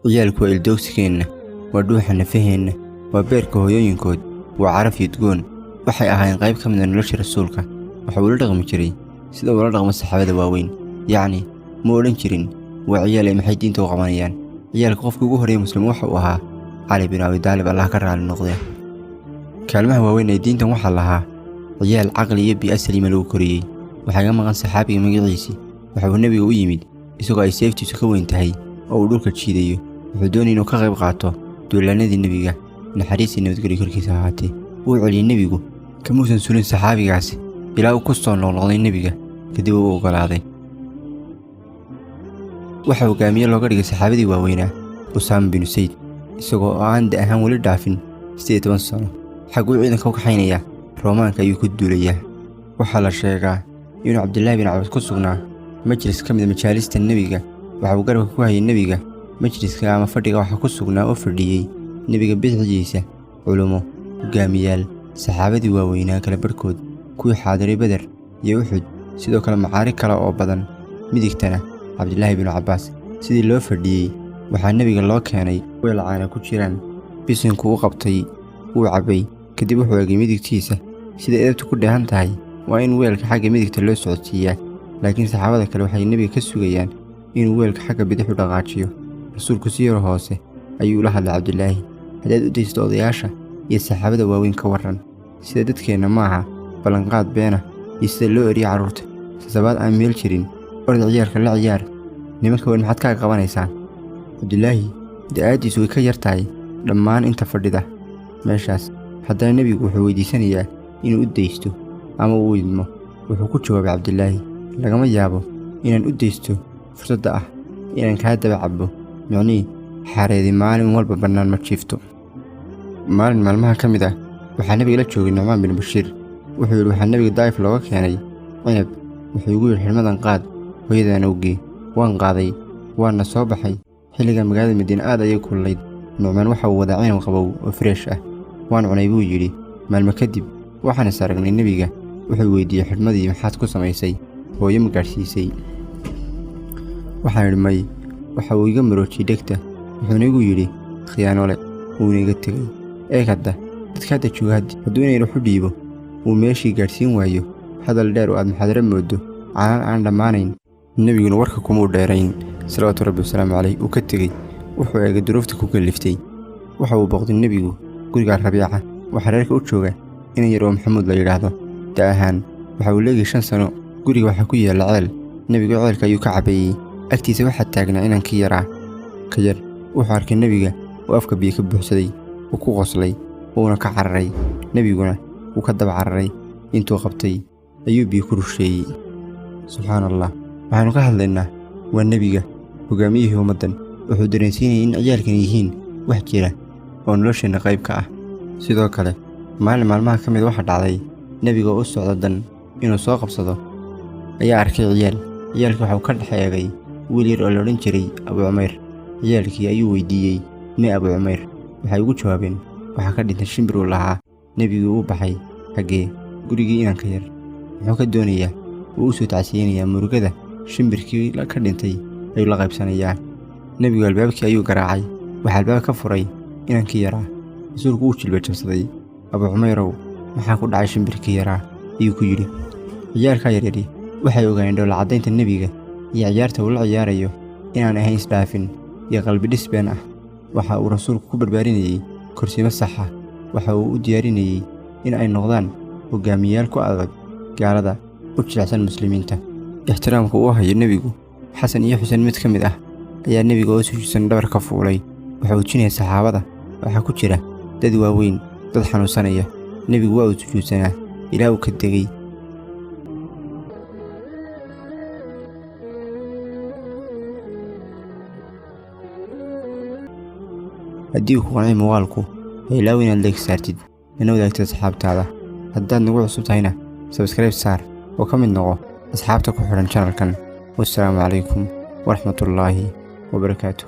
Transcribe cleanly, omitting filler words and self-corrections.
ciyaalku waa ildoogsigeenna, waa dhuuxa nafaheenna, waa beerka hooyooyinkood, waa caraf iyo udgoon. waxay ahaayeen qayb ka mid ah nolosha rasuulka. waxa uu la dhaqmi jiray sida uu la dhaqmo saxaabada waaweyn, yacni ma odhan jirin waa ciyaal ay maxay diinta u qabanayaan. ciyaalka qofkii ugu horreeyay muslim waxa uu ahaa cali bin abi daalib, allah ka raali noqdee. kaalmaha waaweyn ee diintan waxaa lahaa ciyaal caqli iyo biyo saliima lagu koriyey. waxaa ga maqan saxaabiga magaciisii. waxa uu nebiga u yimid isagoo ay seeftiisu ka weyn tahay oo uu dhulka jiidayo. wuxuu doonayay inuu ka qayb qaato duulaanadii nebiga, naxariis iyo nabadgelyo korkiisa ahaatee. wuu celiyey nebigu kamuusan sulin saxaabigaasi ilaa uu ku soo noqnoqday nebiga, kadib uu oggolaaday. waxa hogaamiye looga dhigay saxaabadii waaweynaa usaama binu sayd, isagoo oo aan da ahaan weli dhaafin 18 sano. xagguu ciidanka u kaxaynayaa roomaanka ayuu ku duulayaa. waxaa la sheegaa inuu cabdillaahi bin cabas ku sugnaa majlis ka mid a majaalista nebiga. waxa uu garabka ku hayay nebiga. majliska ama fadhiga waxaa ku sugnaa oo fadhiyey nebiga bidixdiisa culumo, hogaamiyaal, saxaabadii waaweynaa kala barhkood, kuwii xaadiray beder iyo uxud, sidoo kale macaarig kale oo badan. midigtana cabdillaahi binu cabbaas. sidii loo fadhiyey waxaa nebiga loo keenay weel caana ku jiraan. bisinku u qabtay, wuu cabbay, kadib wuxuu egay midigtiisa. sida edabtu ku dheehan tahay waa in weelka xagga midigta loo socodsiiyaa, laakiin saxaabada kale waxay nebiga ka sugayaan inuu weelka xagga bidix u dhaqaajiyo. rasuulku si yaro hoose ayuu ula hadlay cabdillaahi: haddaad u daysto odayaasha iyo saxaabada waaweyn ka warran. sida dadkeenna maaha ballanqaad beena iyo sida loo eriyo carruurta. sasabaad aan meel jirin, orda ciyaarka la ciyaar. nimanka weyn maxaad kaaga qabanaysaan? cabdillaahi da'aaddiisu way ka yar tahay dhammaan inta fadhida meeshaas. haddana nebigu wuxuu weydiisanayaa inuu u daysto ama uu idmo. wuxuu ku jawaabay cabdillaahi: lagama yaabo inaan u daysto fursadda ah inaan kaa daba cabbo. micnihii xaareedii maalin walba bannaan ma jiifto. maalin maalmaha ka mid ah waxaa nebiga la joogay nucmaan bin bashiir. wuxuu yidhi waxaa nebiga daa'if looga keenay cinab. wuxuu igu yidhi xidhmadan qaad, hooyadaan awgee. waan qaaday, waana soo baxay. xilligan magaalada madiine aad ayay kululayd. nucmaan waxa uu wadaa cinab qabow oo freesh ah. waan cunay buu yidhi. maalmo kadib waxaan is aragnay nebiga. wuxuu weydiiyey xidhmadii maxaad ku samaysay, hooyo ma gaadhsiisay? waxaan idhi may. waxa uu iga maroojiyey dhegta, wuxuuna igu yidhi khiyaanole. wuuna iga tegey. eeg hadda dadka hadda jooga hadduu inaynu waxu dhiibo uu meeshii gaadhsiin waayo, hadal dheer oo aad muxaadaro mooddo, canaan aan dhammaanayn. nebiguna warka kumuu dheerayn salawaatu rabbi wasalaamu calayh. uu ka tegey. wuxuu eegay duruufta ku kalliftay. waxa uu booqday nebigu guriga rabiica. waxaa reerka u jooga inan yar oo maxamuud la yidhaahdo. da ahaan waxa uu leegay 5 sano. guriga waxaa ku yaalla ceel. nebigu ceelka ayuu ka cabbeeyey. agtiisa waxaa taagnaa inankii yaraa. ka yar wuxuu arkay nebiga oo afka biyo ka buuxsaday. wuu ku qoslay, wuuna ka cararay. nebiguna wuu ka daba cararay. intuu qabtay ayuu biyo ku rusheeyey. subxaan allah. waxaannu ka hadlaynaa waa nebiga, hogaamiyihii ummaddan. wuxuu dareensiinayay in ciyaalkan yihiin wax jira oo nolosheenna qayb ka ah. sidoo kale maalin maalmaha ka mid waxaa dhacday nebiga oo u socda dan inuu soo qabsado ayaa arkay ciyaal. ciyaalkii waxa uu ka dhex eegay wiil yar oo la odhan jiray abu cumayr. ciyaalkii ayuu weydiiyey: mee abu cumayr? waxay ugu jawaabeen: waxaa ka dhintay shimbir uu lahaa. nebigii uu baxay xaggee? gurigii inanka yar. muxuu ka doonayaa? wuu u soo tacsiyeynayaa murugada shimbirkii ka dhintay ayuu la qaybsanayaa. nebigu albaabkii ayuu garaacay. waxaa albaab ka furay inankii yaraa. rasuulku wuu jilba jabsaday. abu cumayrow, maxaa ku dhacay shimbirkii yaraa? ayuu ku yidhi. ciyaalkaa yaryari waxay ogaayeen dhoolla caddaynta nebiga iyo ciyaarta uu la ciyaarayo inaan ahayn isdhaafin iyo qalbi dhis been ah. waxa uu rasuulku ku barbaarinayey korsiimo sax ah. waxa uu u diyaarinayey in ay noqdaan hogaamiyayaal ku adag gaalada, u jilicsan muslimiinta. ixtiraamka uu hayo nebigu xasan iyo xuseen mid ka mid ah ayaa nebiga oo sujuudsan dhabar ka fuulay. wuxuu ujinaya saxaabada. waxaa ku jira dad waaweyn, dad xanuunsanaya. nebigu waa uu sujuudsanaa ilaa uu ka degay. haddii uu ku qancay muuqaalku, ha ilaawi inaad leeg saartid lana wadaagtid asxaabtaada. haddaad nagu cusub tahayna sabskribe saar oo ka mid noqo asxaabta ku xidhan channelkan. wassalaamu calaykum waraxmatullaahi wabarakaatuh.